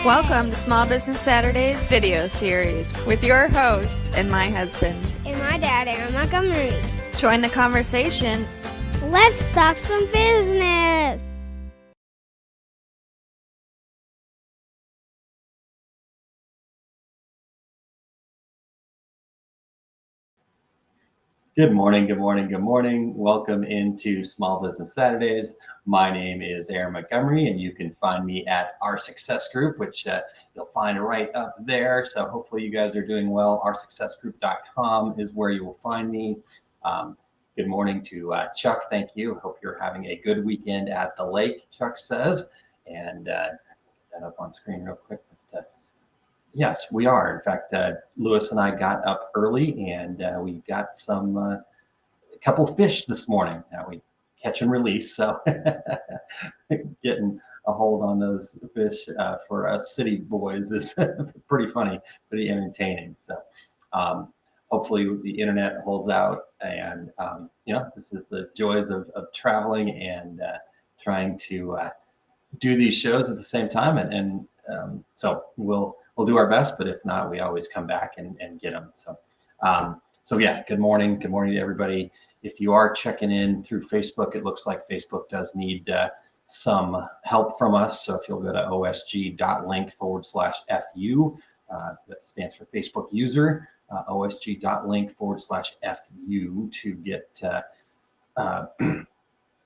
Welcome to Small Business Saturdays video series with your host and my husband. And my dad, Aaron Montgomery. Join the conversation. Let's talk some business. Good morning, good morning, good morning. Welcome into Small Business Saturdays. My name is Aaron Montgomery, and you can find me at Our Success Group, which you'll find right up there. So hopefully you guys are doing well. OurSuccessGroup.com is where you will find me. Good morning to Chuck. Thank you. Hope you're having a good weekend at the lake, Chuck says. And that up on screen real quick. Yes, we are. In fact, Lewis and I got up early and we got a couple fish this morning. Now we catch and release, so getting a hold on those fish for us city boys is pretty funny, pretty entertaining. So hopefully the internet holds out, and this is the joys of traveling and trying to do these shows at the same time, and so we'll do our best, but if not, we always come back and get them. So yeah, good morning to everybody. If you are checking in through Facebook, it looks like Facebook does need some help from us. So if you'll go to osg.link/FU, that stands for Facebook user, osg.link/FU to get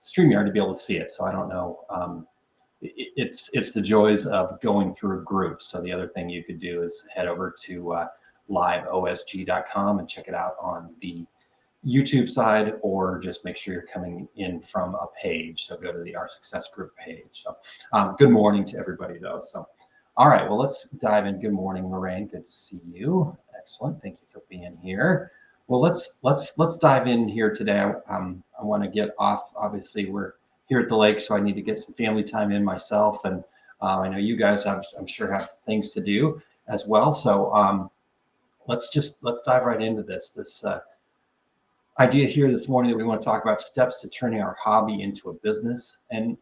StreamYard to be able to see it. So I don't know. It's the joys of going through groups. So the other thing you could do is head over to liveosg.com and check it out on the YouTube side, or just make sure you're coming in from a page. So go to the Our Success Group page. So good morning to everybody though. So all right, well, let's dive in. Good morning, Lorraine. Good to see you. Excellent. Thank you for being here. Well, let's dive in here today. I want to get off. Obviously, we're here at the lake, so I need to get some family time in myself, and I know you guys I'm sure have things to do as well. So let's dive right into this idea here this morning that we want to talk about steps to turning our hobby into a business. And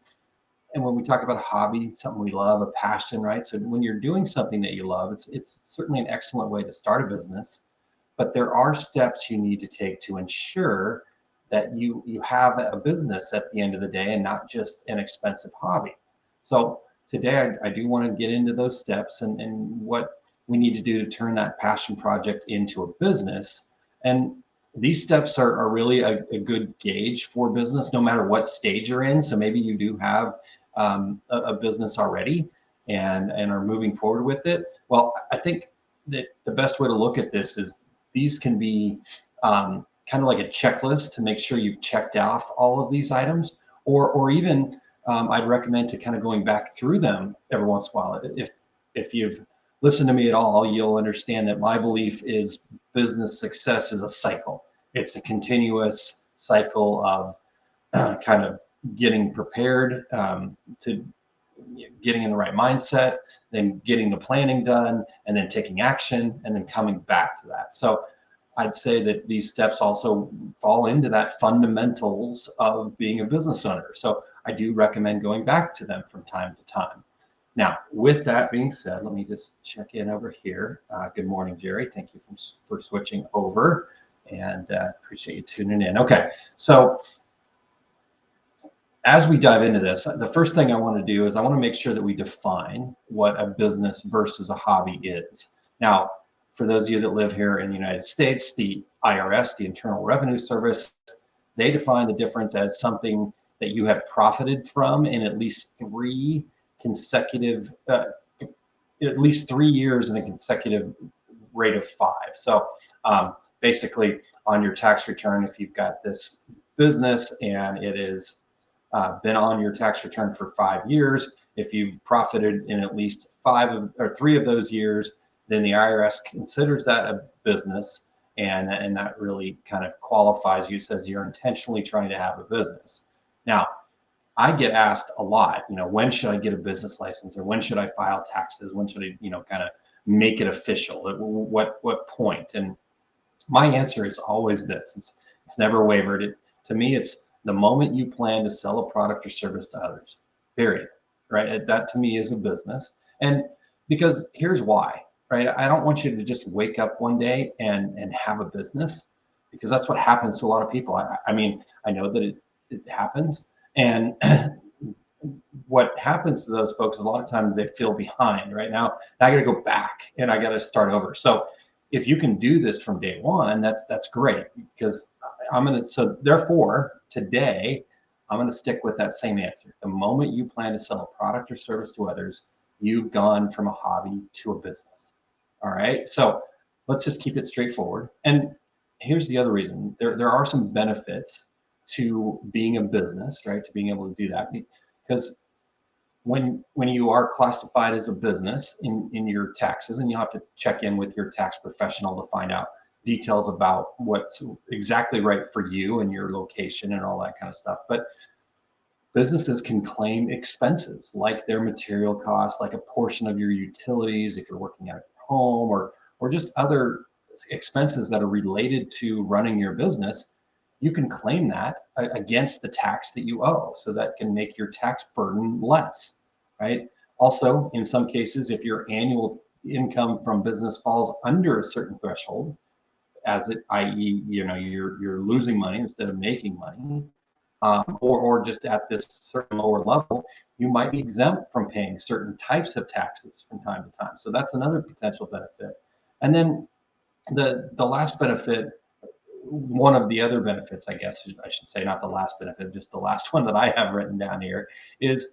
when we talk about a hobby, something we love, a passion, right? So when you're doing something that you love, it's certainly an excellent way to start a business, but there are steps you need to take to ensure that you have a business at the end of the day and not just an expensive hobby. So today I do want to get into those steps and what we need to do to turn that passion project into a business. And these steps are really a good gauge for business, no matter what stage you're in. So maybe you do have a business already and are moving forward with it. Well, I think that the best way to look at this is these can be kind of like a checklist to make sure you've checked off all of these items, or even I'd recommend to kind of going back through them every once in a while. If you've listened to me at all, you'll understand that my belief is business success is a cycle. It's a continuous cycle of kind of getting prepared, to getting in the right mindset, then getting the planning done, and then taking action, and then coming back to that. So I'd say that these steps also fall into that fundamentals of being a business owner. So I do recommend going back to them from time to time. Now, with that being said, let me just check in over here. Good morning, Jerry. Thank you for switching over, and appreciate you tuning in. Okay, so as we dive into this, the first thing I want to do is I want to make sure that we define what a business versus a hobby is. Now, for those of you that live here in the United States, the IRS, the Internal Revenue Service, they define the difference as something that you have profited from in at least 3 consecutive, at least 3 years in a consecutive rate of 5. So basically on your tax return, if you've got this business and it is been on your tax return for 5 years, if you've profited in at least 3 of those years, then the IRS considers that a business, and that really kind of qualifies you, says you're intentionally trying to have a business. Now, I get asked a lot, when should I get a business license, or when should I file taxes? When should I, kind of make it official? At what point? And my answer is always this: it's never wavered. To me, it's the moment you plan to sell a product or service to others. Period. Right? That to me is a business. And Because here's why, right? I don't want you to just wake up one day and have a business, because that's what happens to a lot of people. I mean, I know that it happens, and what happens to those folks is a lot of times they feel behind. Right now, I got to go back and I got to start over. So if you can do this from day one, that's great, because so therefore today I'm gonna stick with that same answer. The moment you plan to sell a product or service to others, you've gone from a hobby to a business. All right, so let's just keep it straightforward. And here's the other reason: there are some benefits to being a business, right? To being able to do that, because when you are classified as a business in your taxes, and you'll have to check in with your tax professional to find out details about what's exactly right for you and your location and all that kind of stuff. But businesses can claim expenses like their material costs, like a portion of your utilities if you're working at home, or just other expenses that are related to running your business. You can claim that against the tax that you owe, so that can make your tax burden less, right? Also, in some cases, if your annual income from business falls under a certain threshold, i.e., you're losing money instead of making money, or just at this certain lower level, you might be exempt from paying certain types of taxes from time to time. So that's another potential benefit. And then the last benefit, one of the other benefits, I guess I should say, not the last benefit, just the last one that I have written down here, is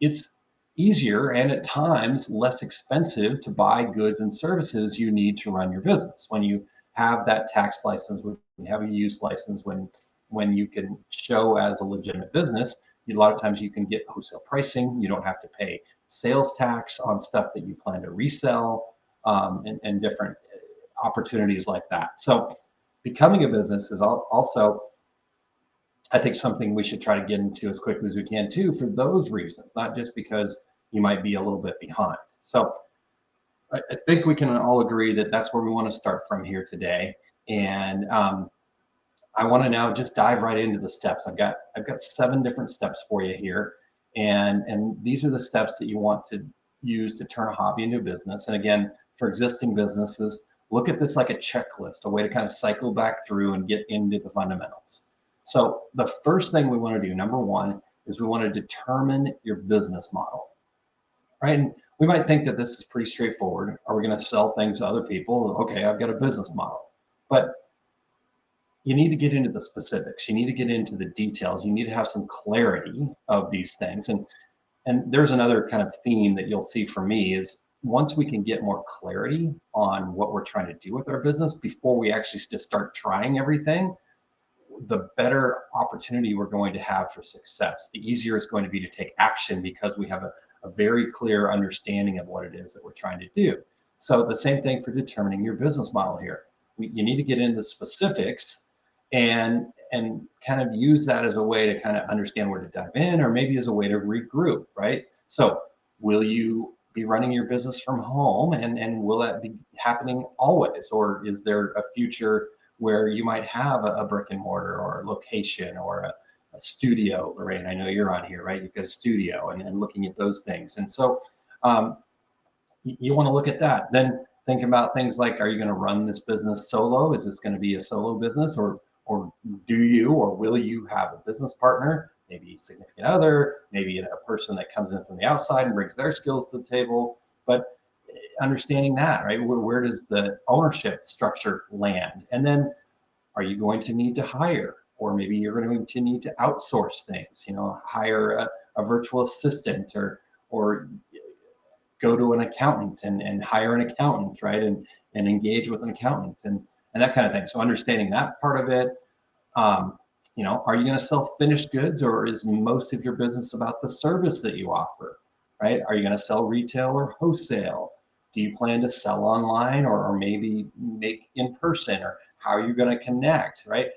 it's easier and at times less expensive to buy goods and services you need to run your business. When you have that tax license, when you have a use license, when you can show as a legitimate business, a lot of times you can get wholesale pricing. You don't have to pay sales tax on stuff that you plan to resell, and different opportunities like that. So becoming a business is also, I think, something we should try to get into as quickly as we can too, for those reasons, not just because you might be a little bit behind. So I think we can all agree that that's where we want to start from here today. And I want to now just dive right into the steps. I've got 7 different steps for you here, and these are the steps that you want to use to turn a hobby into a business. And again, for existing businesses, look at this like a checklist, a way to kind of cycle back through and get into the fundamentals. So the first thing we want to do, number one, is we want to determine your business model, right? And we might think that this is pretty straightforward. Are we going to sell things to other people? Okay, I've got a business model. But you need to get into the specifics. You need to get into the details. You need to have some clarity of these things. And there's another kind of theme that you'll see for me is, once we can get more clarity on what we're trying to do with our business before we actually just start trying everything, the better opportunity we're going to have for success. The easier it's going to be to take action, because we have a very clear understanding of what it is that we're trying to do. So the same thing for determining your business model here. You need to get into the specifics and kind of use that as a way to kind of understand where to dive in, or maybe as a way to regroup, right? So will you be running your business from home, and will that be happening always, or is there a future where you might have a brick and mortar or a location or a studio? Lorraine, I know you're on here, right? You've got a studio, and looking at those things. And so you want to look at that. Then think about things like, are you going to run this business solo? Is this going to be a solo business, or do you, or will you have a business partner, maybe a significant other, maybe a person that comes in from the outside and brings their skills to the table? But understanding that, right? Where does the ownership structure land? And then, are you going to need to hire, or maybe you're going to need to outsource things, hire a virtual assistant, or go to an accountant and hire an accountant, right? And engage with an accountant and that kind of thing. So understanding that part of it. Are you going to sell finished goods, or is most of your business about the service that you offer, right? Are you going to sell retail or wholesale? Do you plan to sell online, or maybe make in person, or how are you going to connect, right?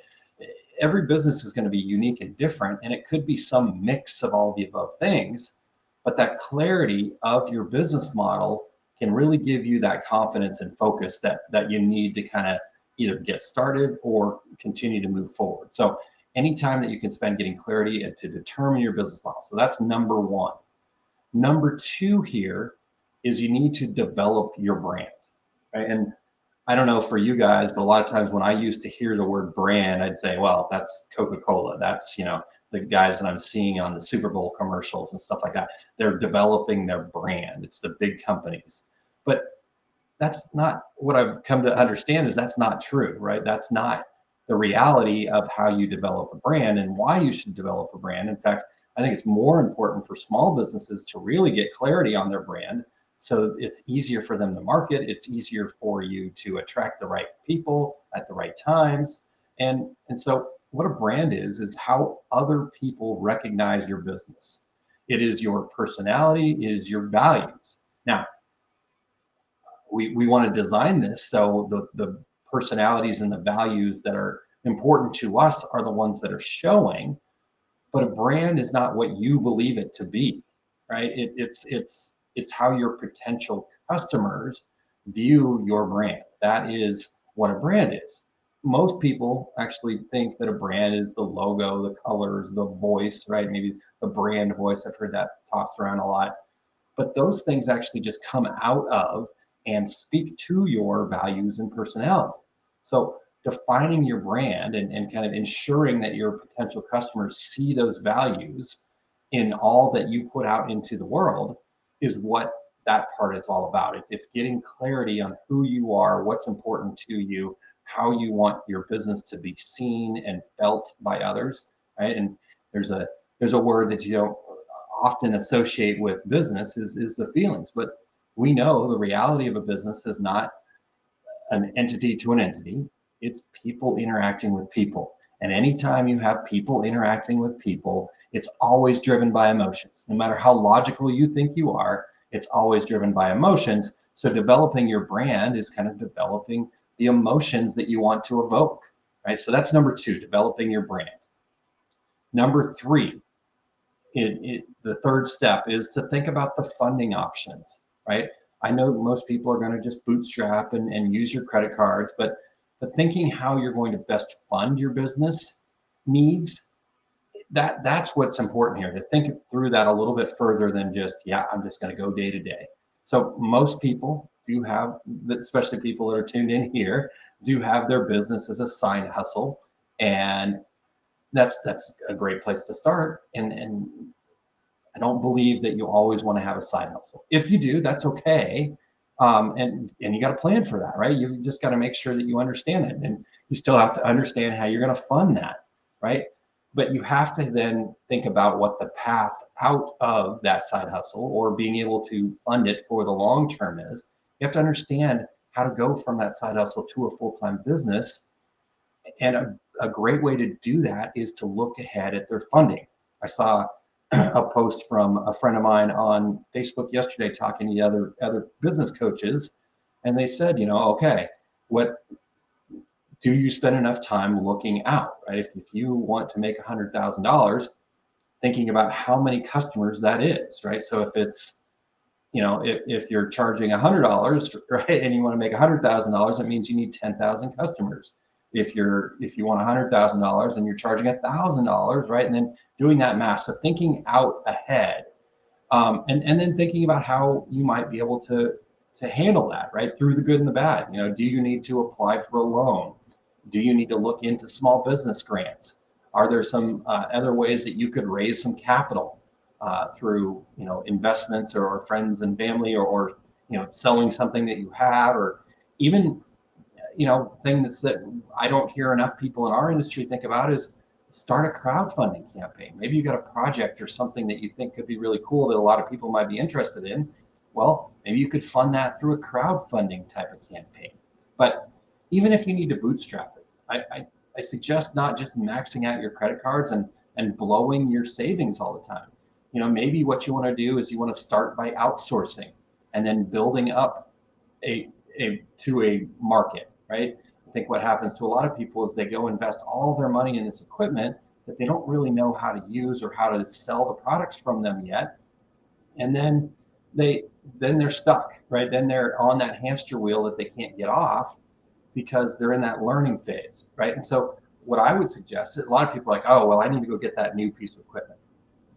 Every business is going to be unique and different, and it could be some mix of all the above things. But that clarity of your business model can really give you that confidence and focus that you need to kind of either get started or continue to move forward. So anytime that you can spend getting clarity and to determine your business model. So that's number one. Number two here is you need to develop your brand, right? And I don't know for you guys, but a lot of times when I used to hear the word brand, I'd say, well, that's Coca-Cola. That's, the guys that I'm seeing on the Super Bowl commercials and stuff like that. They're developing their brand. It's the big companies. But that's not what I've come to understand, is that's not true, right? That's not the reality of how you develop a brand and why you should develop a brand. In fact, I think it's more important for small businesses to really get clarity on their brand, so it's easier for them to market. It's easier for you to attract the right people at the right times. And so what a brand is how other people recognize your business. It is your personality, it is your values. Now, we want to design this so the personalities and the values that are important to us are the ones that are showing, but a brand is not what you believe it to be, right? It's how your potential customers view your brand. That is what a brand is. Most people actually think that a brand is the logo, the colors, the voice, right? Maybe the brand voice. I've heard that tossed around a lot. But those things actually just come out of and speak to your values and personality. So defining your brand and kind of ensuring that your potential customers see those values in all that you put out into the world is what that part is all about. It's getting clarity on who you are, what's important to you, how you want your business to be seen and felt by others, right? And there's a word that you don't often associate with business is the feelings, but we know the reality of a business is not an entity to an entity. It's people interacting with people. And anytime you have people interacting with people, it's always driven by emotions. No matter how logical you think you are, it's always driven by emotions. So developing your brand is kind of developing the emotions that you want to evoke, right? So that's number 2, developing your brand. Number 3, the third step is to think about the funding options, right? I know most people are going to just bootstrap and use your credit cards, but thinking how you're going to best fund your business needs, that's what's important here, to think through that a little bit further than just, I'm just going to go day to day. So most people do have, especially people that are tuned in here, do have their business as a side hustle, and that's a great place to start. And I don't believe that you always want to have a side hustle. If you do, that's okay. And you got to plan for that, right? You just got to make sure that you understand it, and you still have to understand how you're going to fund that, right? But you have to then think about what the path out of that side hustle or being able to fund it for the long term is. You have to understand how to go from that side hustle to a full-time business. And a great way to do that is to look ahead at their funding. I saw a post from a friend of mine on Facebook yesterday talking to other business coaches, and they said, okay, what do you spend enough time looking out, right? If you want to make $100,000, thinking about how many customers that is, right? So if it's, if you're charging $100, right, and you want to make $100,000, that means you need 10,000 customers. If you want $100,000 and you're charging $1,000, right, and then doing that math, so thinking out ahead, and then thinking about how you might be able to handle that, right, through the good and the bad. Do you need to apply for a loan? Do you need to look into small business grants? Are there some other ways that you could raise some capital through investments or friends and family, or selling something that you have, or even things that I don't hear enough people in our industry think about is start a crowdfunding campaign. Maybe you got a project or something that you think could be really cool that a lot of people might be interested in. Well, maybe you could fund that through a crowdfunding type of campaign. But even if you need to bootstrap it, I suggest not just maxing out your credit cards and blowing your savings all the time. Maybe what you want to do is you want to start by outsourcing and then building up to a market, right? I think what happens to a lot of people is they go invest all their money in this equipment that they don't really know how to use or how to sell the products from them yet. And then they're stuck, right? Then they're on that hamster wheel that they can't get off because they're in that learning phase, right? And so what I would suggest, a lot of people are like, oh, well, I need to go get that new piece of equipment.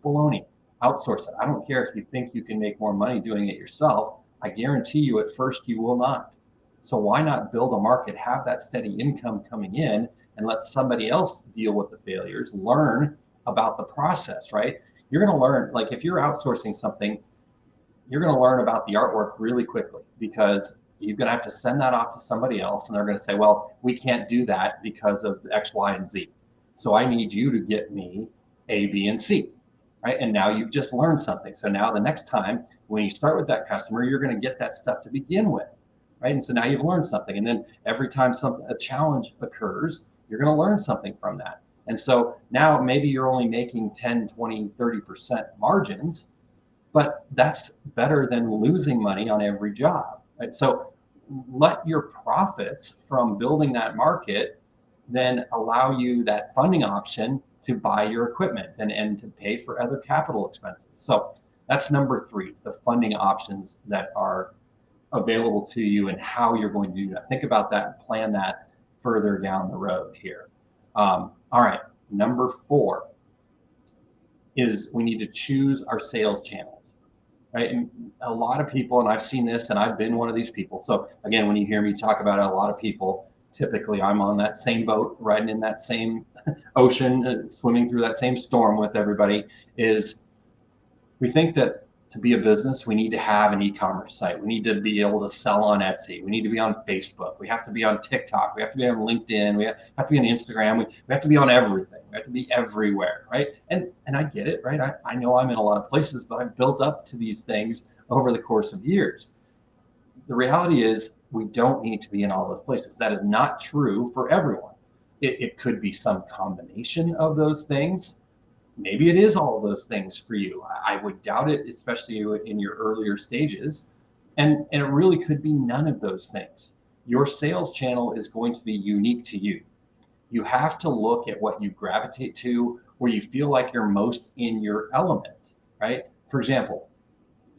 Baloney, outsource it. I don't care if you think you can make more money doing it yourself. I guarantee you at first you will not. So why not build a market, have that steady income coming in, and let somebody else deal with the failures, learn about the process, right? You're going to learn, like if you're outsourcing something, you're going to learn about the artwork really quickly because you're going to have to send that off to somebody else and they're going to say, well, we can't do that because of X, Y, and Z. So I need you to get me A, B, and C, right? And now you've just learned something. So now the next time when you start with that customer, you're going to get that stuff to begin with, right? And so now you've learned something. And then every time a challenge occurs, you're going to learn something from that. And so now maybe you're only making 10, 20, 30% margins, but that's better than losing money on every job, right? So let your profits from building that market then allow you that funding option to buy your equipment and to pay for other capital expenses. So that's number 3, the funding options that are available to you and how you're going to do that. Think about that and plan that further down the road here. All right, number 4 is we need to choose our sales channels, right? And a lot of people, and I've seen this and I've been one of these people. So again, when you hear me talk about it, a lot of people, typically I'm on that same boat, riding in that same ocean, swimming through that same storm with everybody, is we think that to be a business, we need to have an e-commerce site. We need to be able to sell on Etsy. We need to be on Facebook. We have to be on TikTok. We have to be on LinkedIn. We have to be on Instagram. We have to be on everything. We have to be everywhere, right? And I get it, right? I know I'm in a lot of places, but I've built up to these things over the course of years. The reality is we don't need to be in all those places. That is not true for everyone. It could be some combination of those things. Maybe it is all of those things for you. I would doubt it, especially in your earlier stages. And it really could be none of those things. Your sales channel is going to be unique to you. You have to look at what you gravitate to, where you feel like you're most in your element, right? For example,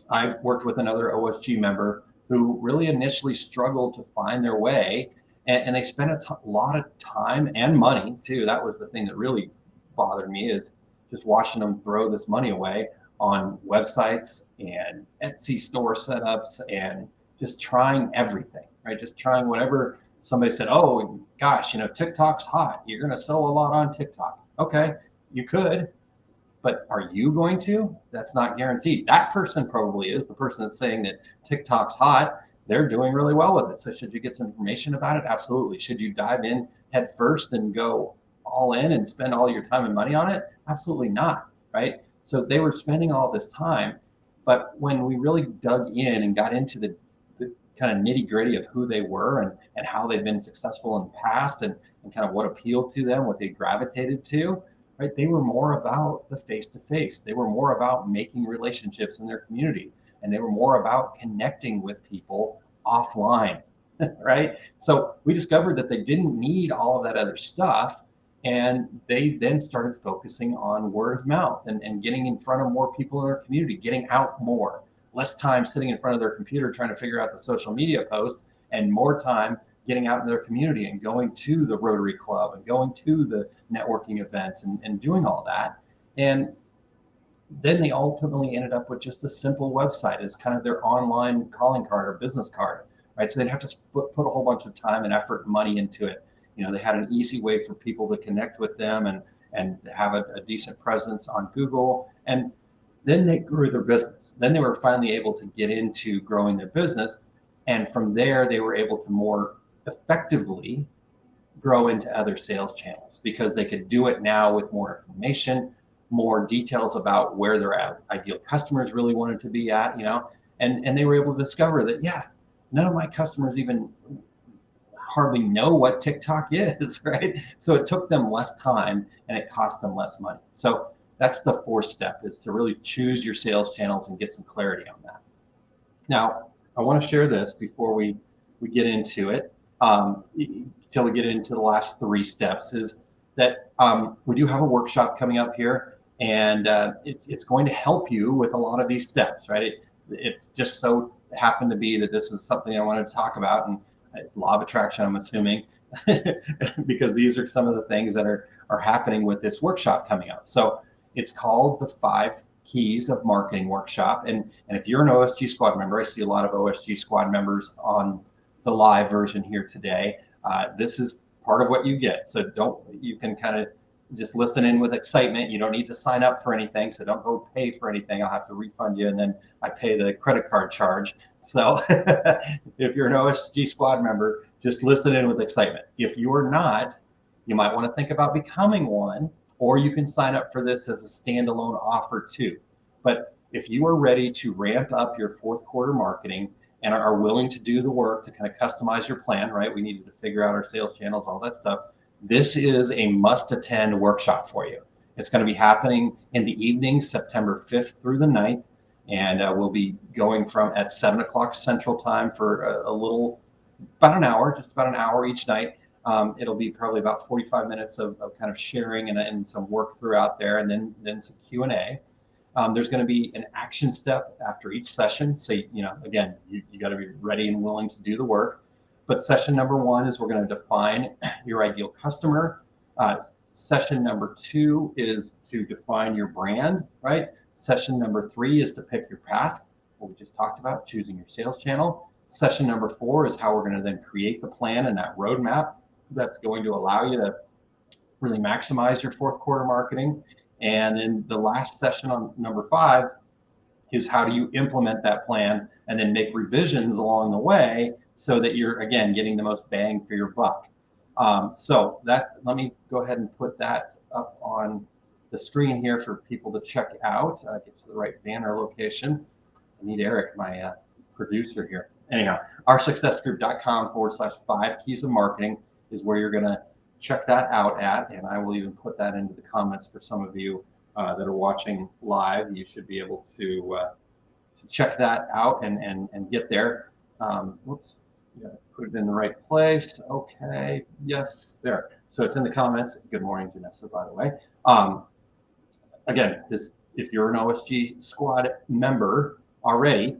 I worked with another OSG member who really initially struggled to find their way, and they spent a lot of time and money too. That was the thing that really bothered me, is just watching them throw this money away on websites and Etsy store setups and just trying everything, right? Just trying whatever somebody said, oh gosh, TikTok's hot. You're going to sell a lot on TikTok. Okay, you could, but are you going to? That's not guaranteed. That person probably is. The person that's saying that TikTok's hot, they're doing really well with it. So should you get some information about it? Absolutely. Should you dive in head first and go all in and spend all your time and money on it? Absolutely not, right? So they were spending all this time, but when we really dug in and got into the kind of nitty gritty of who they were and how they've been successful in the past and kind of what appealed to them, what they gravitated to, right? They were more about the face-to-face. They were more about making relationships in their community, and they were more about connecting with people offline, right? So we discovered that they didn't need all of that other stuff. And they then started focusing on word of mouth and getting in front of more people in their community, getting out more, less time sitting in front of their computer trying to figure out the social media post, and more time getting out in their community and going to the Rotary Club and going to the networking events and doing all that. And then they ultimately ended up with just a simple website as kind of their online calling card or business card, right? So they'd have to put a whole bunch of time and effort and money into it. They had an easy way for people to connect with them and have a decent presence on Google. And then they grew their business. Then they were finally able to get into growing their business. And from there, they were able to more effectively grow into other sales channels because they could do it now with more information, more details about where their ideal customers really wanted to be at, and they were able to discover that, yeah, none of my customers even hardly know what TikTok is, right? So it took them less time and it cost them less money. So that's the 4th step, is to really choose your sales channels and get some clarity on that. Now, I want to share this before we get into it, until we get into the last 3 steps, is that we do have a workshop coming up here, and it's going to help you with a lot of these steps, right? It's just so happened to be that this is something I wanted to talk about, and law of attraction, I'm assuming, because these are some of the things that are happening with this workshop coming up. So it's called the 5 Keys of Marketing workshop. And if you're an OSG Squad member, I see a lot of OSG Squad members on the live version here today. This is part of what you get. So you can kind of just listen in with excitement. You don't need to sign up for anything. So don't go pay for anything. I'll have to refund you. And then I pay the credit card charge. So if you're an OSG Squad member, just listen in with excitement. If you're not, you might want to think about becoming one, or you can sign up for this as a standalone offer too. But if you are ready to ramp up your fourth quarter marketing and are willing to do the work to kind of customize your plan, right? We needed to figure out our sales channels, all that stuff. This is a must-attend workshop for you. It's going to be happening in the evening, September 5th through the 9th, and we'll be going from at 7 o'clock Central Time for about an hour, just about an hour each night. It'll be probably about 45 minutes of kind of sharing and some work throughout there, and then some Q&A. There's going to be an action step after each session. So, again, you got to be ready and willing to do the work. But session number 1 is we're going to define your ideal customer. Session number 2 is to define your brand, right? Session number 3 is to pick your path, what we just talked about, choosing your sales channel. Session number 4 is how we're going to then create the plan and that roadmap that's going to allow you to really maximize your fourth quarter marketing. And then the last session on number 5 is how do you implement that plan and then make revisions along the way so that you're, again, getting the most bang for your buck. Let me go ahead and put that up on the screen here for people to check out. Get to the right banner location. I need Eric, my producer here. Anyhow, oursuccessgroup.com/5 keys of marketing is where you're going to check that out at, and I will even put that into the comments for some of you that are watching live. You should be able to check that out and get there. Whoops, put it in the right place. Okay, yes, there. So it's in the comments. Good morning, Janessa, by the way. Again, if you're an OSG Squad member already,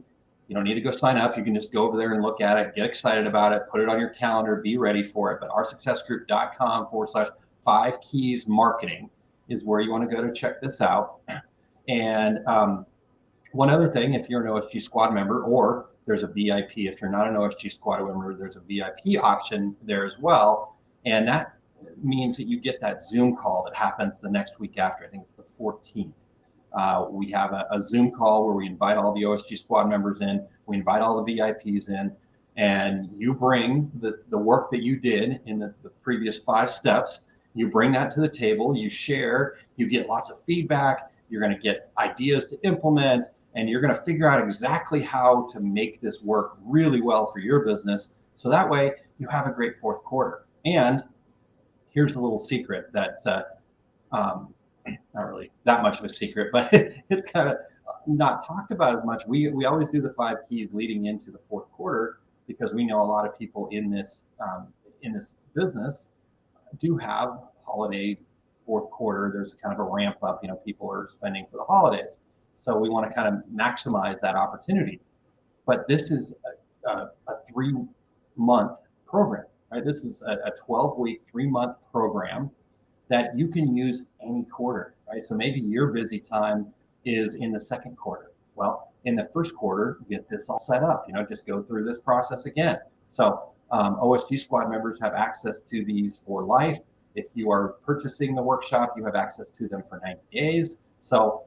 you don't need to go sign up. You can just go over there and look at it, get excited about it, put it on your calendar, be ready for it. But oursuccessgroup.com/5 keys marketing is where you want to go to check this out. And one other thing, if you're an OSG Squad member, or there's a VIP, if you're not an OSG Squad member, there's a VIP option there as well. And that means that you get that Zoom call that happens the next week after. I think it's the 14th. We have a Zoom call where we invite all the OSG Squad members in, we invite all the VIPs in, and you bring the work that you did in the previous 5 steps, you bring that to the table, you share, you get lots of feedback, you're going to get ideas to implement, and you're going to figure out exactly how to make this work really well for your business. So that way you have a great fourth quarter. And here's a little secret that not really that much of a secret, but it's kind of not talked about as much. We always do the 5 keys leading into the fourth quarter because we know a lot of people in this business do have holiday fourth quarter. There's kind of a ramp up. People are spending for the holidays, so we want to kind of maximize that opportunity. But this is a 3-month program, right? This is a 12-week, 3-month program that you can use any quarter, right? So maybe your busy time is in the second quarter. Well, in the first quarter, get this all set up, just go through this process again. So OSG Squad members have access to these for life. If you are purchasing the workshop, you have access to them for 90 days. So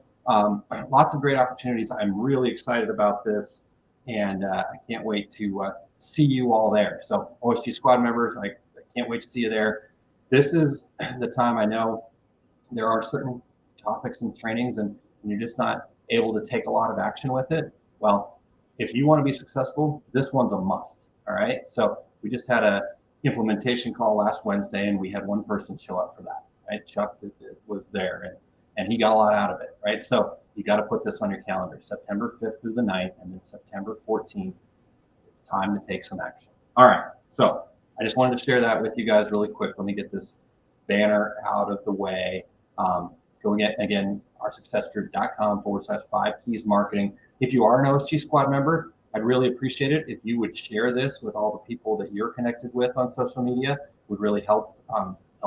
lots of great opportunities. I'm really excited about this, and I can't wait to see you all there. So OSG Squad members, I can't wait to see you there. This is the time. I know there are certain topics and trainings and you're just not able to take a lot of action with it. Well, if you want to be successful, this one's a must. All right. So we just had a implementation call last Wednesday and we had one person show up for that. Right. Chuck was there and he got a lot out of it. Right. So you got to put this on your calendar, September 5th through the 9th, and then September 14th. It's time to take some action. All right. So I just wanted to share that with you guys really quick. Let me get this banner out of the way. Going again, oursuccessgroup.com/5 keys marketing. If you are an OSG Squad member, I'd really appreciate it if you would share this with all the people that you're connected with on social media. It would really help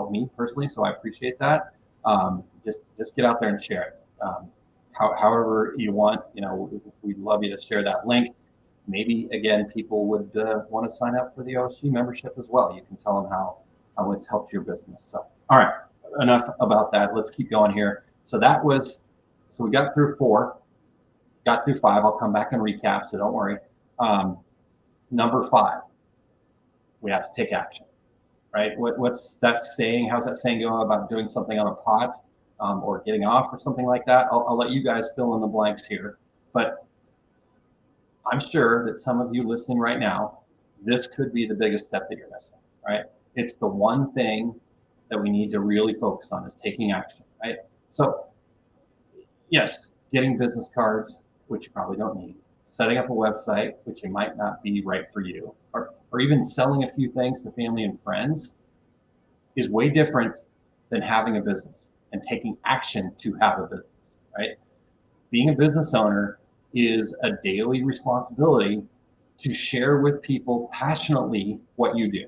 me personally, so I appreciate that. Just get out there and share it. however you want, we'd love you to share that link. Maybe again, people would want to sign up for the OSG membership as well. You can tell them how it's helped your business. So, all right, enough about that. Let's keep going here. So we got through 4, got through 5. I'll come back and recap, so don't worry. Number 5, we have to take action, right? What's that saying? How's that saying go about doing something on a pot or getting off or something like that? I'll let you guys fill in the blanks here, but I'm sure that some of you listening right now, this could be the biggest step that you're missing, right? It's the one thing that we need to really focus on is taking action, right? So yes, getting business cards, which you probably don't need, setting up a website, which it might not be right for you, or even selling a few things to family and friends is way different than having a business and taking action to have a business, right? Being a business owner is a daily responsibility to share with people passionately what you do,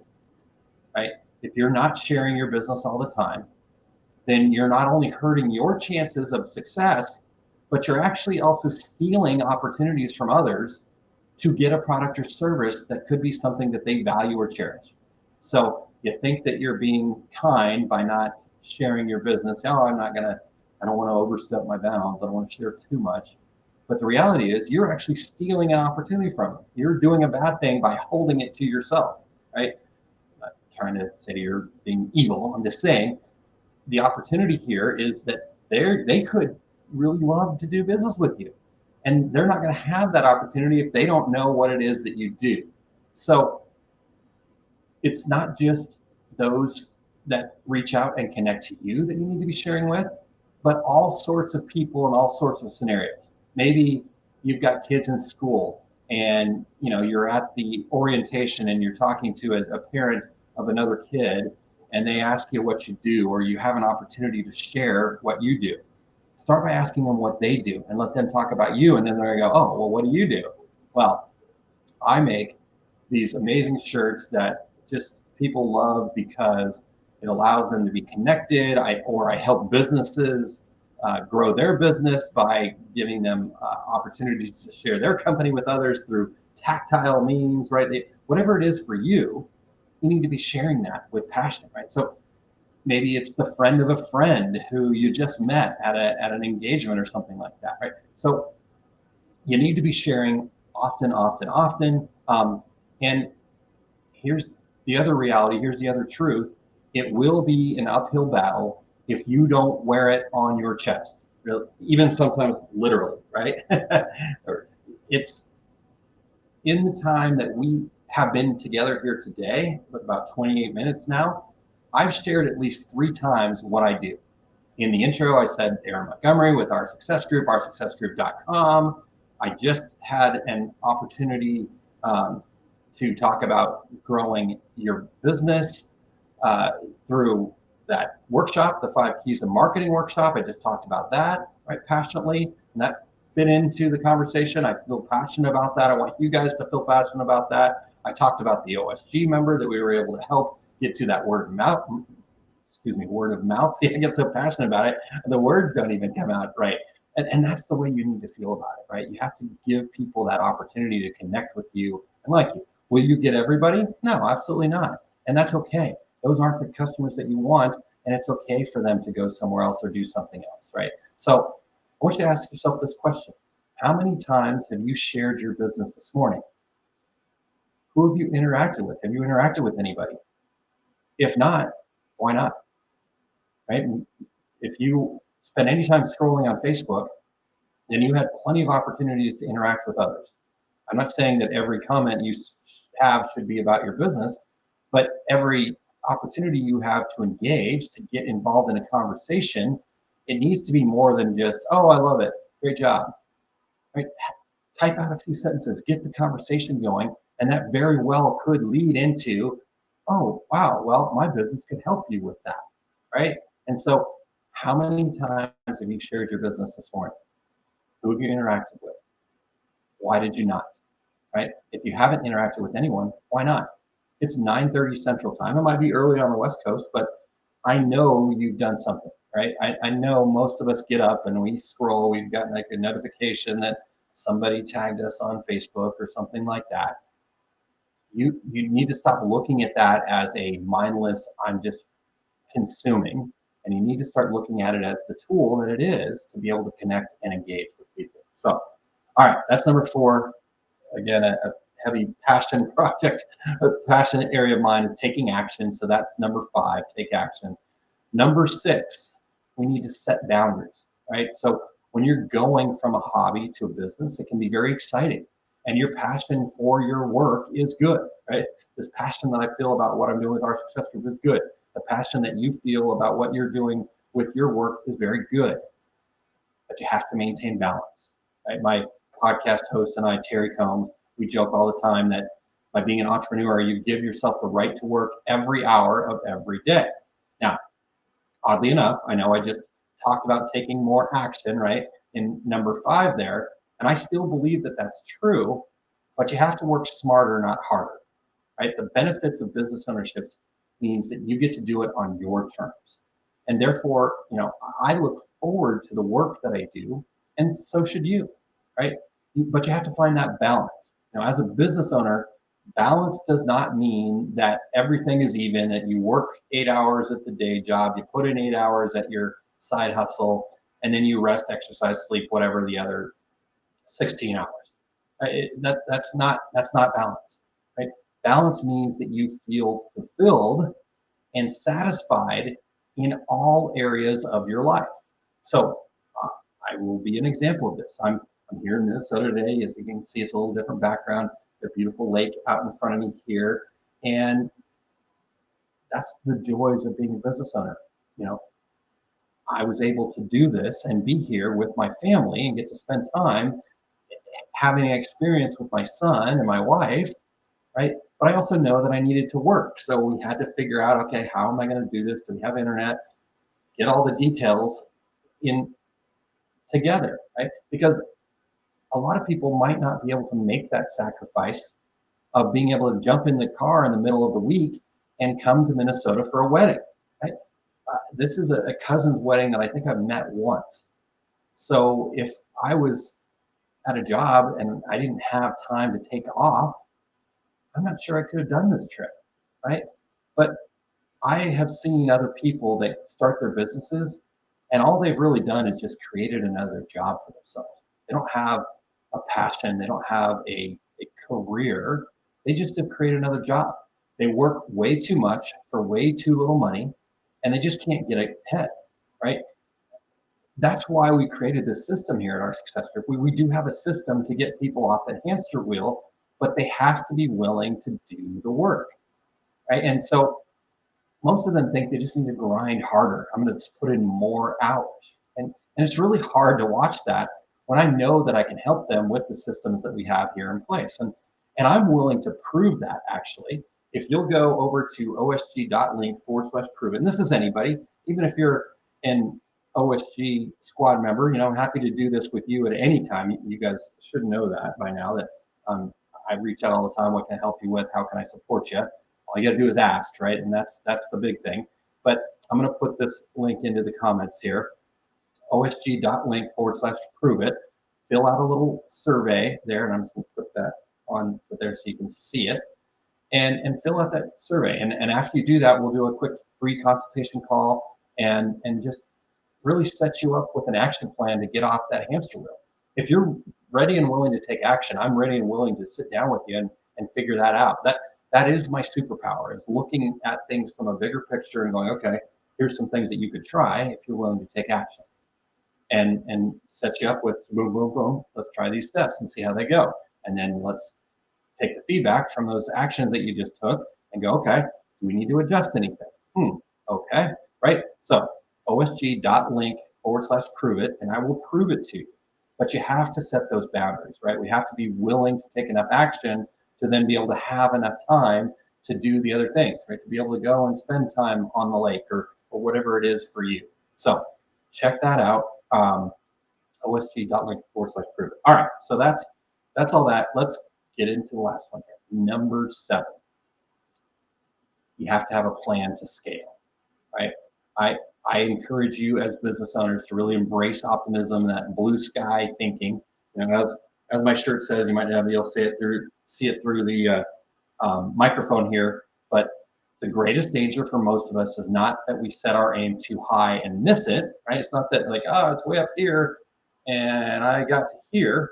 right? If you're not sharing your business all the time, then you're not only hurting your chances of success, but you're actually also stealing opportunities from others to get a product or service that could be something that they value or cherish. So you think that you're being kind by not sharing your business. Oh, I don't want to overstep my bounds. I don't want to share too much. But the reality is you're actually stealing an opportunity from them. You're doing a bad thing by holding it to yourself, right? I'm not trying to say you're being evil. I'm just saying the opportunity here is that they could really love to do business with you. And they're not going to have that opportunity if they don't know what it is that you do. So it's not just those that reach out and connect to you that you need to be sharing with, but all sorts of people in all sorts of scenarios. Maybe you've got kids in school and you're at the orientation and you're talking to a parent of another kid and they ask you what you do, or you have an opportunity to share what you do. Start by asking them what they do and let them talk about you, and then they're gonna go, oh, well, what do you do? Well, I make these amazing shirts that just people love because it allows them to be connected. I help businesses grow their business by giving them opportunities to share their company with others through tactile means, right? Whatever it is for you, you need to be sharing that with passion, right? So maybe it's the friend of a friend who you just met at an engagement or something like that, right? So you need to be sharing often. And here's the other reality, here's the other truth. It will be an uphill battle if you don't wear it on your chest, really, even sometimes literally, right? It's in the time that we have been together here today, with about 28 minutes now, I've shared at least 3 times what I do. In the intro, I said Aaron Montgomery with Our Success Group, oursuccessgroup.com. I just had an opportunity to talk about growing your business through that workshop, the 5 Keys of Marketing workshop. I just talked about that, right, passionately, and that fit into the conversation. I feel passionate about that. I want you guys to feel passionate about that. I talked about the OSG member that we were able to help get to that word of mouth. See, I get so passionate about it, the words don't even come out right. And that's the way you need to feel about it, right? You have to give people that opportunity to connect with you and like you. Will you get everybody? No, absolutely not. And that's okay. Those aren't the customers that you want, and it's okay for them to go somewhere else or do something else, right? So I want you to ask yourself this question. How many times have you shared your business this morning? Who have you interacted with? Have you interacted with anybody? If not, why not? Right? If you spend any time scrolling on Facebook, then you had plenty of opportunities to interact with others. I'm not saying that every comment you have should be about your business, but every opportunity you have to engage, to get involved in a conversation, it needs to be more than just, oh, I love it, great job. Right? Type out a few sentences, get the conversation going, and that very well could lead into, oh, wow, well, my business could help you with that, right? And so how many times have you shared your business this morning? Who have you interacted with? Why did you not, right? If you haven't interacted with anyone, why not? It's 9:30 Central Time. It might be early on the West Coast, but I know you've done something. right? I know most of us get up and we scroll. We've got like a notification that somebody tagged us on Facebook or something like that. You need to stop looking at that as a mindless, I'm just consuming, and you need to start looking at it as the tool that it is to be able to connect and engage with people. So, all right, that's number 4. Again, a heavy passion project, a passionate area of mine is taking action. So that's number 5, take action. Number 6, we need to set boundaries, right? So when you're going from a hobby to a business, it can be very exciting. And your passion for your work is good, right? This passion that I feel about what I'm doing with our success group is good. The passion that you feel about what you're doing with your work is very good. But you have to maintain balance, right? My podcast host and I, Terry Combs, we joke all the time that by being an entrepreneur, you give yourself the right to work every hour of every day. Now, oddly enough, I know I just talked about taking more action, right, in number 5 there, and I still believe that that's true, but you have to work smarter, not harder, right? The benefits of business ownership means that you get to do it on your terms. And therefore, I look forward to the work that I do, and so should you, right? But you have to find that balance. Now, as a business owner, balance does not mean that everything is even, that you work 8 hours at the day job, you put in 8 hours at your side hustle, and then you rest, exercise, sleep, whatever the other 16 hours. That's not balance, right? Balance means that you feel fulfilled and satisfied in all areas of your life. So I will be an example of this. I'm here in Minnesota today. As you can see, it's a little different background. The beautiful lake out in front of me here. And that's the joys of being a business owner. I was able to do this and be here with my family and get to spend time having an experience with my son and my wife, right? But I also know that I needed to work. So we had to figure out, okay, how am I going to do this? Do we have internet? Get all the details in together, right? Because a lot of people might not be able to make that sacrifice of being able to jump in the car in the middle of the week and come to Minnesota for a wedding, right? This is a cousin's wedding that I think I've met once. So if I was at a job and I didn't have time to take off, I'm not sure I could have done this trip, right? But I have seen other people that start their businesses and all they've really done is just created another job for themselves. They don't have a passion, they don't have a career, they just have created another job. They work way too much for way too little money and they just can't get ahead, right? That's why we created this system here at our success group. We do have a system to get people off the hamster wheel, but they have to be willing to do the work, right? And so most of them think they just need to grind harder. I'm going to just put in more hours. And it's really hard to watch that when I know that I can help them with the systems that we have here in place. And I'm willing to prove that actually. If you'll go over to osg.link/prove it, and this is anybody, even if you're an OSG squad member, I'm happy to do this with you at any time. You guys should know that by now that I reach out all the time. What can I help you with? How can I support you? All you got to do is ask, right? And that's the big thing. But I'm going to put this link into the comments here. osg.link/prove it. Fill out a little survey there, and I'm just going to put that on there so you can see it. And fill out that survey. And after you do that, we'll do a quick free consultation call and just really set you up with an action plan to get off that hamster wheel. If you're ready and willing to take action, I'm ready and willing to sit down with you and figure that out. That is my superpower, is looking at things from a bigger picture and going, okay, here's some things that you could try if you're willing to take action. And set you up with boom, boom, boom. Let's try these steps and see how they go. And then let's take the feedback from those actions that you just took and go, okay, do we need to adjust anything? Okay, right? So osg.link/prove it, and I will prove it to you. But you have to set those boundaries, right? We have to be willing to take enough action to then be able to have enough time to do the other things, right? To be able to go and spend time on the lake or whatever it is for you. So check that out, osg.link/prove it. All right, so that's all that. Let's get into the last one here. Number 7. You have to have a plan to scale, right? I encourage you as business owners to really embrace optimism, that blue sky thinking. As my shirt says, you might not be able to see it through the microphone here, but the greatest danger for most of us is not that we set our aim too high and miss it, right? It's not that like, oh, it's way up here and I got to here,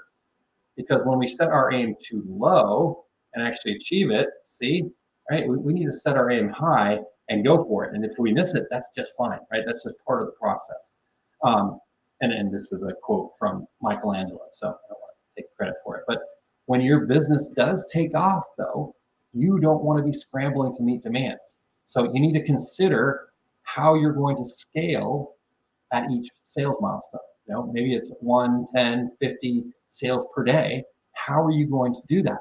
because when we set our aim too low and actually achieve it, see, right? We need to set our aim high and go for it. And if we miss it, that's just fine, right? That's just part of the process. And this is a quote from Michelangelo, so I don't want to take credit for it. But when your business does take off, though, you don't want to be scrambling to meet demands. So you need to consider how you're going to scale at each sales milestone. Maybe it's 1, 10, 50 sales per day. How are you going to do that?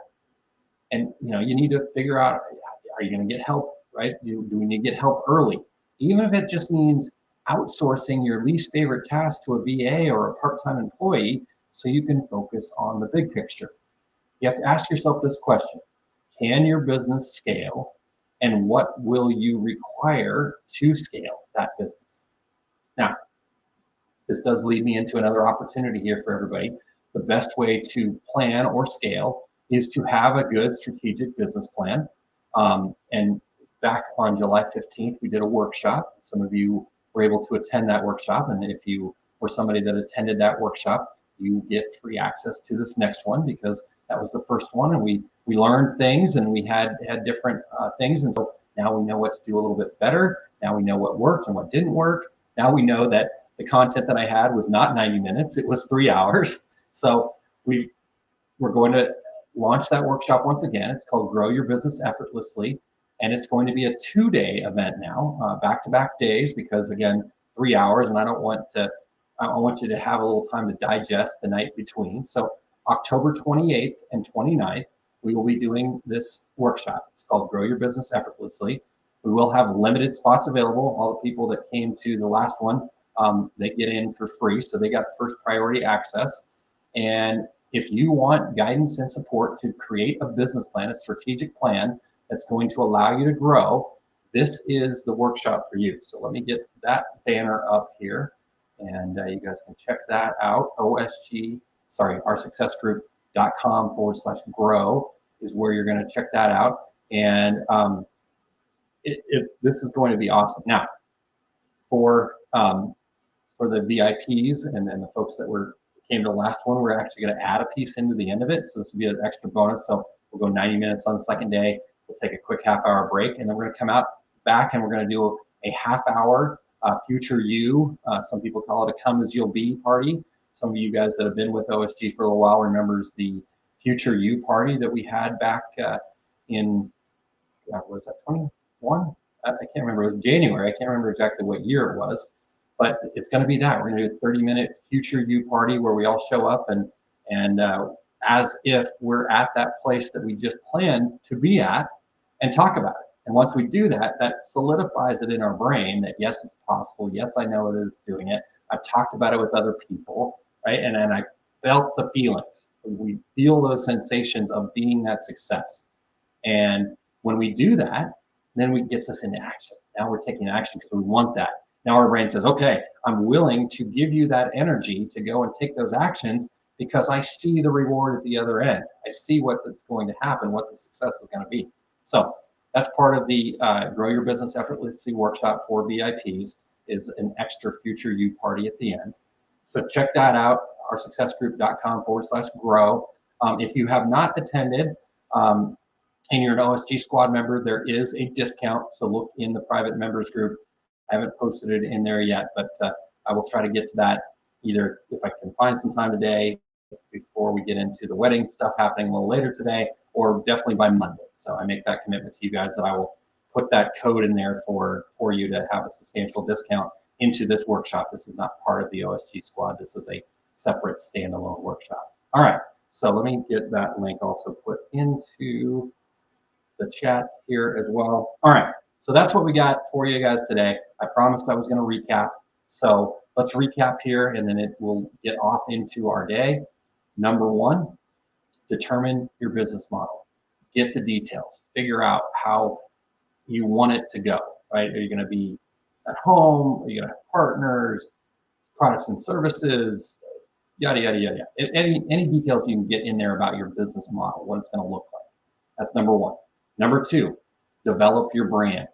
And you need to figure out, are you going to get help, right? Do we need to get help early? Even if it just means outsourcing your least favorite task to a VA or a part-time employee so you can focus on the big picture. You have to ask yourself this question: can your business scale, and what will you require to scale that business? Now, this does lead me into another opportunity here for everybody. The best way to plan or scale is to have a good strategic business plan. And back on July 15th, we did a workshop. Some of you were able to attend that workshop. And if you were somebody that attended that workshop, you get free access to this next one, because that was the first one. And we learned things, and we had different things. And so now we know what to do a little bit better. Now we know what worked and what didn't work. Now we know that the content that I had was not 90 minutes, it was 3 hours. So we're going to launch that workshop once again. It's called Grow Your Business Effortlessly. And it's going to be a 2-day event now, back-to-back days, because again, 3 hours, and I want you to have a little time to digest the night between. So October 28th and 29th, we will be doing this workshop. It's called Grow Your Business Effortlessly. We will have limited spots available. All the people that came to the last one, they get in for free, so they got first priority access. And if you want guidance and support to create a business plan, a strategic plan that's going to allow you to grow, this is the workshop for you. So let me get that banner up here, and you guys can check that out. oursuccessgroup.com/grow is where you're going to check that out. And this is going to be awesome. Now, for the VIPs and the folks that came to the last one, we're actually going to add a piece into the end of it. So this will be an extra bonus. So we'll go 90 minutes on the second day. We'll take a quick half-hour break, and then we're going to come back and we're going to do a half-hour future you. Some people call it a come as you'll be party. Some of you guys that have been with OSG for a little while remembers the future you party that we had back in, was that 21? I can't remember. It was January. I can't remember exactly what year it was. But it's going to be that. We're going to do a 30-minute future you party where we all show up and as if we're at that place that we just planned to be at, and talk about it. And once we do that, that solidifies it in our brain that yes, it's possible. Yes, I know it is doing it. I've talked about it with other people, right? And I felt the feelings. We feel those sensations of being that success. And when we do that, then it gets us into action. Now we're taking action because we want that. Now our brain says, okay, I'm willing to give you that energy to go and take those actions because I see the reward at the other end. I see what is going to happen, what the success is going to be. So that's part of the Grow Your Business Effortlessly workshop for VIPs, is an extra future you party at the end. So check that out, oursuccessgroup.com/grow. If you have not attended and you're an OSG squad member, there is a discount. So look in the private members group. I haven't posted it in there yet, but I will try to get to that either if I can find some time today before we get into the wedding stuff happening a little later today, or definitely by Monday. So I make that commitment to you guys that I will put that code in there for you to have a substantial discount into this workshop. This is not part of the OSG squad. This is a separate standalone workshop. All right, so let me get that link also put into the chat here as well. All right, so that's what we got for you guys today. I promised I was going to recap. So let's recap here, and then it will get off into our day. Number one, determine your business model. Get the details. Figure out how you want it to go, right? Are you going to be at home, you gotta have partners, products and services, yada, yada, yada, yada. Any details you can get in there about your business model, what it's going to look like. That's number one. Number two, develop your brand.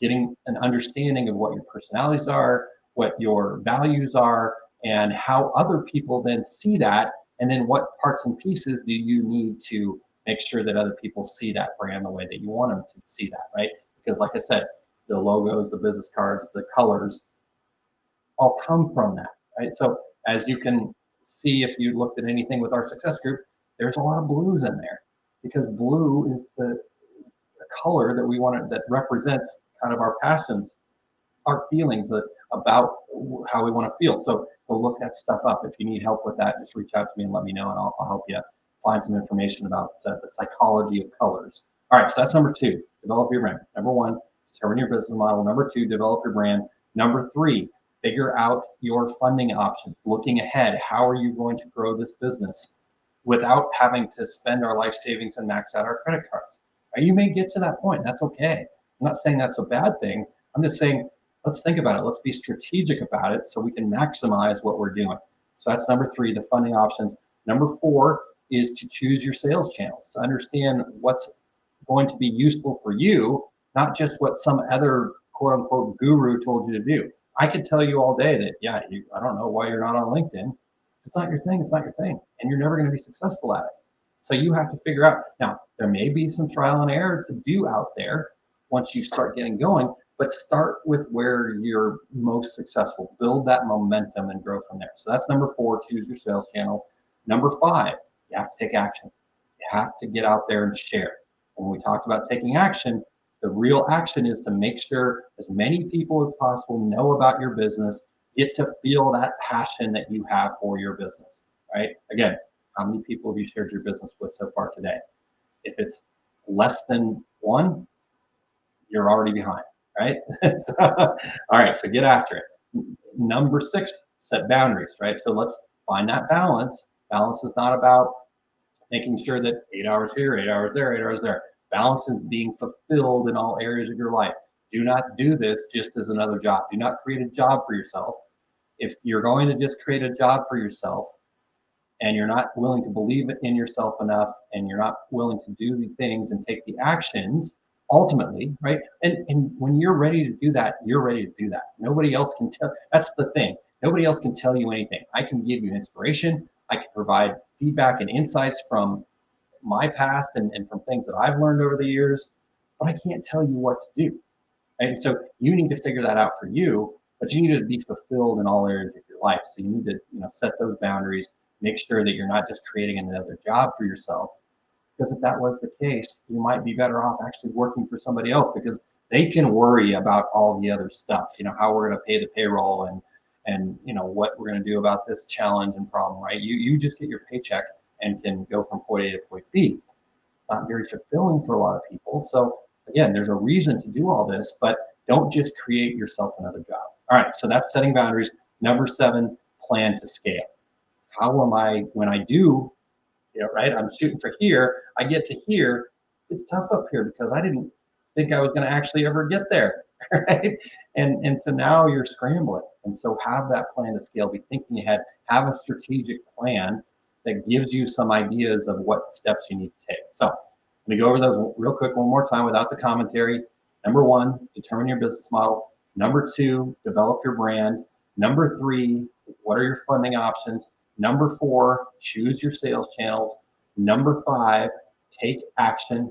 Getting an understanding of what your personalities are, what your values are, and how other people then see that, and then what parts and pieces do you need to make sure that other people see that brand the way that you want them to see that, right? Because like I said, the logos, the business cards, the colors, all come from that, right? So as you can see, if you looked at anything with our success group, there's a lot of blues in there because blue is the color that we want to, that represents kind of our passions, our feelings about how we want to feel. So go look that stuff up. If you need help with that, just reach out to me and let me know, and I'll help you find some information about the psychology of colors. All right, so that's number two, develop your brand. Number one, determine your business model. Number two, develop your brand. Number three, figure out your funding options. Looking ahead, how are you going to grow this business without having to spend our life savings and max out our credit cards? You may get to that point. That's okay. I'm not saying that's a bad thing. I'm just saying, let's think about it. Let's be strategic about it so we can maximize what we're doing. So that's number three, the funding options. Number four is to choose your sales channels, to understand what's going to be useful for you, not just what some other quote unquote guru told you to do. I could tell you all day that, yeah, I don't know why you're not on LinkedIn. It's not your thing. It's not your thing. And you're never going to be successful at it. So you have to figure out, now, there may be some trial and error to do out there once you start getting going, but start with where you're most successful. Build that momentum and grow from there. So that's number four, choose your sales channel. Number five, you have to take action. You have to get out there and share. When we talked about taking action, the real action is to make sure as many people as possible know about your business, get to feel that passion that you have for your business, right? Again, how many people have you shared your business with so far today? If it's less than one, you're already behind, right? So, all right, so get after it. Number six, set boundaries, right? So let's find that balance. Balance is not about making sure that 8 hours here, 8 hours there, 8 hours there. Balance is being fulfilled in all areas of your life. Do not do this just as another job. Do not create a job for yourself. If you're going to just create a job for yourself and you're not willing to believe in yourself enough and you're not willing to do the things and take the actions, ultimately, right? And when you're ready to do that, you're ready to do that. Nobody else can tell. That's the thing. Nobody else can tell you anything. I can give you inspiration. I can provide feedback and insights from my past and from things that I've learned over the years, but I can't tell you what to do. And so you need to figure that out for you, but you need to be fulfilled in all areas of your life. So you need to, set those boundaries, make sure that you're not just creating another job for yourself. Because if that was the case, you might be better off actually working for somebody else because they can worry about all the other stuff, how we're going to pay the payroll and what we're going to do about this challenge and problem, right? You just get your paycheck and can go from point A to point B. It's not very fulfilling for a lot of people. So again, there's a reason to do all this, but don't just create yourself another job. All right, so that's setting boundaries. Number seven, plan to scale. How am I, when I do, right, I'm shooting for here, I get to here, it's tough up here because I didn't think I was going to actually ever get there, right? And so now you're scrambling. And so have that plan to scale, be thinking ahead, have a strategic plan that gives you some ideas of what steps you need to take. So let me go over those real quick one more time without the commentary. Number one, determine your business model. Number two, develop your brand. Number three, what are your funding options? Number four, choose your sales channels. Number five, take action.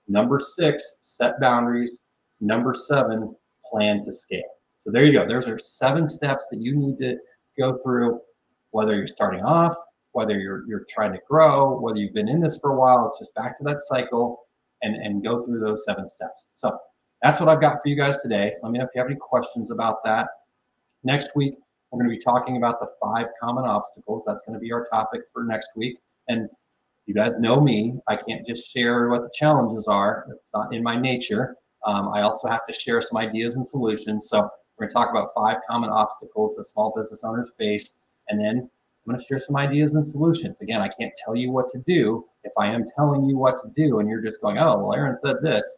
Number six, set boundaries. Number seven, plan to scale. So there you go. Those are 7 steps that you need to go through, whether you're starting off, whether you're trying to grow, whether you've been in this for a while. It's just back to that cycle and go through those 7 steps. So that's what I've got for you guys today. Let me know if you have any questions about that. Next week, we're going to be talking about the 5 common obstacles. That's going to be our topic for next week. And you guys know me. I can't just share what the challenges are. It's not in my nature. I also have to share some ideas and solutions. So we're going to talk about 5 common obstacles that small business owners face. And then I'm going to share some ideas and solutions. Again, I can't tell you what to do. If I am telling you what to do and you're just going, oh, well, Aaron said this,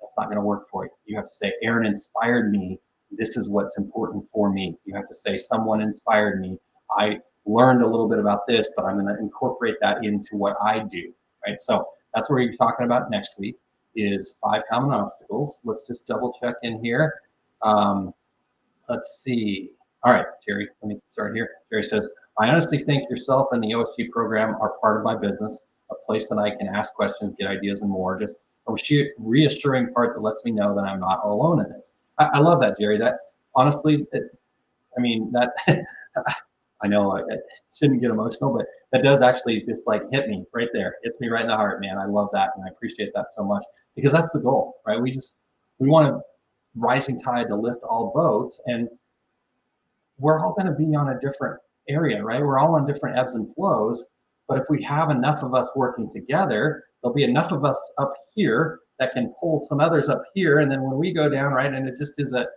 that's not going to work for you. You have to say, Aaron inspired me this is what's important for me. You have to say, someone inspired me. I learned a little bit about this, but I'm going to incorporate that into what I do, right? So that's what we're talking about next week is 5 common obstacles. Let's just double check in here. Let's see. All right, Jerry, let me start here. Jerry says, I honestly think yourself and the OSG program are part of my business, a place that I can ask questions, get ideas, and more. Just a reassuring part that lets me know that I'm not alone in this. I love that, Jerry. That honestly, that I know I shouldn't get emotional, but that does actually just like hit me right there. Hits me right in the heart, man. I love that, and I appreciate that so much because that's the goal, right? We want a rising tide to lift all boats, and we're all going to be on a different area, right? We're all on different ebbs and flows. But if we have enough of us working together, there'll be enough of us up here that can pull some others up here. And then when we go down, right, and it just is a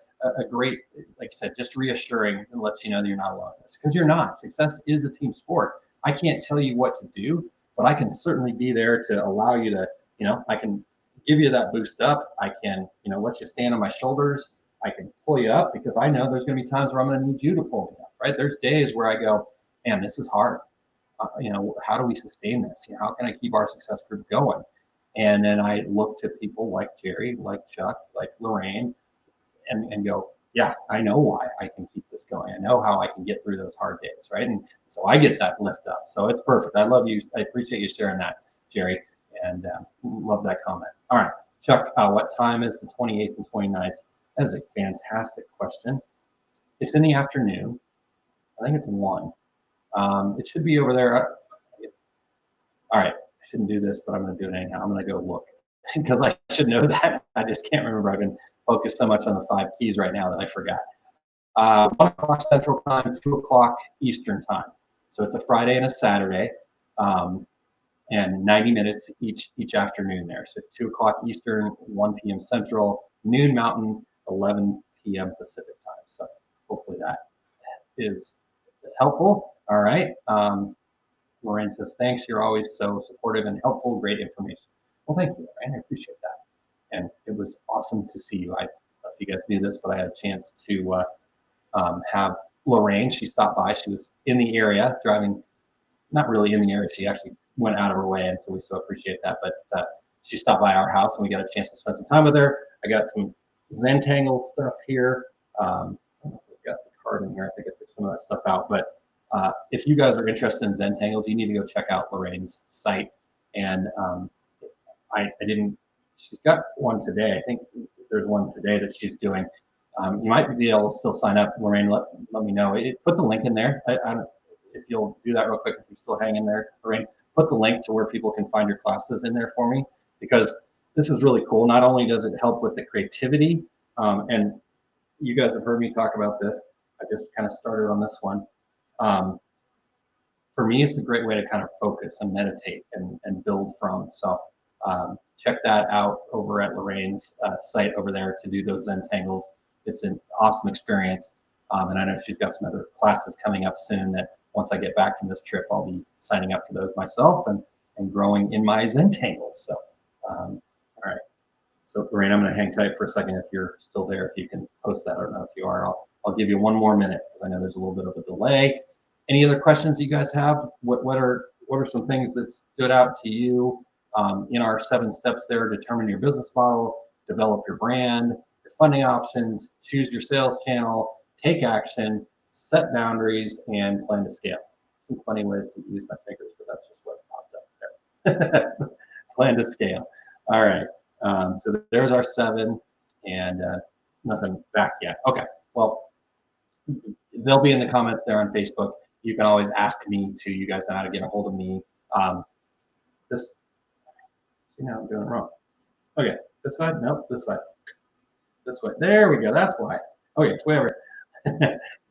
great, like I said, just reassuring and lets you know that you're not alone in this, because you're not. Success is a team sport. I can't tell you what to do, but I can certainly be there to allow you to, I can give you that boost up. I can, let you stand on my shoulders. I can pull you up because I know there's going to be times where I'm going to need you to pull me up, right? There's days where I go, man, this is hard. How do we sustain this? How can I keep our success group going? And then I look to people like Jerry, like Chuck, like Lorraine, and go, yeah, I know why I can keep this going. I know how I can get through those hard days, right? And so I get that lift up. So it's perfect. I love you. I appreciate you sharing that, Jerry, and love that comment. All right, Chuck, what time is the 28th and 29th? That is a fantastic question. It's in the afternoon. I think it's 1. It should be over there. All right, I shouldn't do this, but I'm going to do it anyhow. I'm going to go look because I should know that. I just can't remember. I've been focused so much on the 5 keys right now that I forgot. 1 o'clock Central Time, 2 o'clock Eastern Time. So it's a Friday and a Saturday, and 90 minutes each afternoon there. So 2 o'clock Eastern, 1 p.m. Central, noon Mountain, 11 p.m. Pacific Time. So hopefully that is helpful. All right. Lorraine says, thanks. You're always so supportive and helpful. Great information. Well, thank you, Lorraine. I appreciate that. And it was awesome to see you. I don't know if you guys knew this, but I had a chance to have Lorraine. She stopped by. She was in the area driving, not really in the area. She actually went out of her way. And so we so appreciate that. But she stopped by our house and we got a chance to spend some time with her. I got some Zentangle stuff here. I don't know if we've got the card in here. I think I took some of that stuff out. But if you guys are interested in Zentangles, you need to go check out Lorraine's site. And I didn't, she's got one today. I think there's one today that she's doing. You might be able to still sign up. Lorraine, let me know. Put the link in there. If you'll do that real quick, if you're still hanging there, Lorraine, put the link to where people can find your classes in there for me, because this is really cool. Not only does it help with the creativity, and you guys have heard me talk about this. I just kind of started on this one. For me, it's a great way to kind of focus and meditate and build from. So check that out over at Lorraine's site over there to do those Zentangles. It's an awesome experience. And I know she's got some other classes coming up soon that once I get back from this trip, I'll be signing up for those myself and growing in my Zentangles. So, all right. So Lorraine, I'm going to hang tight for a second if you're still there, if you can post that. I don't know if you are. I'll give you 1 more minute because I know there's a little bit of a delay. Any other questions you guys have? What are some things that stood out to you in our 7 steps there? Determine your business model, develop your brand, your funding options, choose your sales channel, take action, set boundaries, and plan to scale. Some funny ways to use my fingers, but that's just what popped up there. Plan to scale. All right. So there's our 7, and nothing back yet. Okay. Well, they'll be in the comments there on Facebook. You can always ask me too. You guys know how to get a hold of me. See now I'm doing it wrong. Okay, this side? Nope, this side. This way. There we go. That's why. Okay, it's way over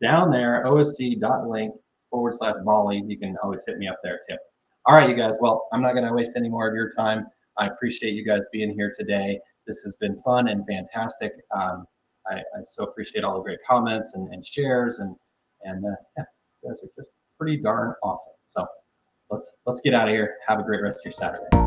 down there, osg.link/volley. You can always hit me up there too. All right, you guys. Well, I'm not going to waste any more of your time. I appreciate you guys being here today. This has been fun and fantastic. I so appreciate all the great comments and shares and yeah, you guys are just pretty darn awesome. So let's get out of here. Have a great rest of your Saturday.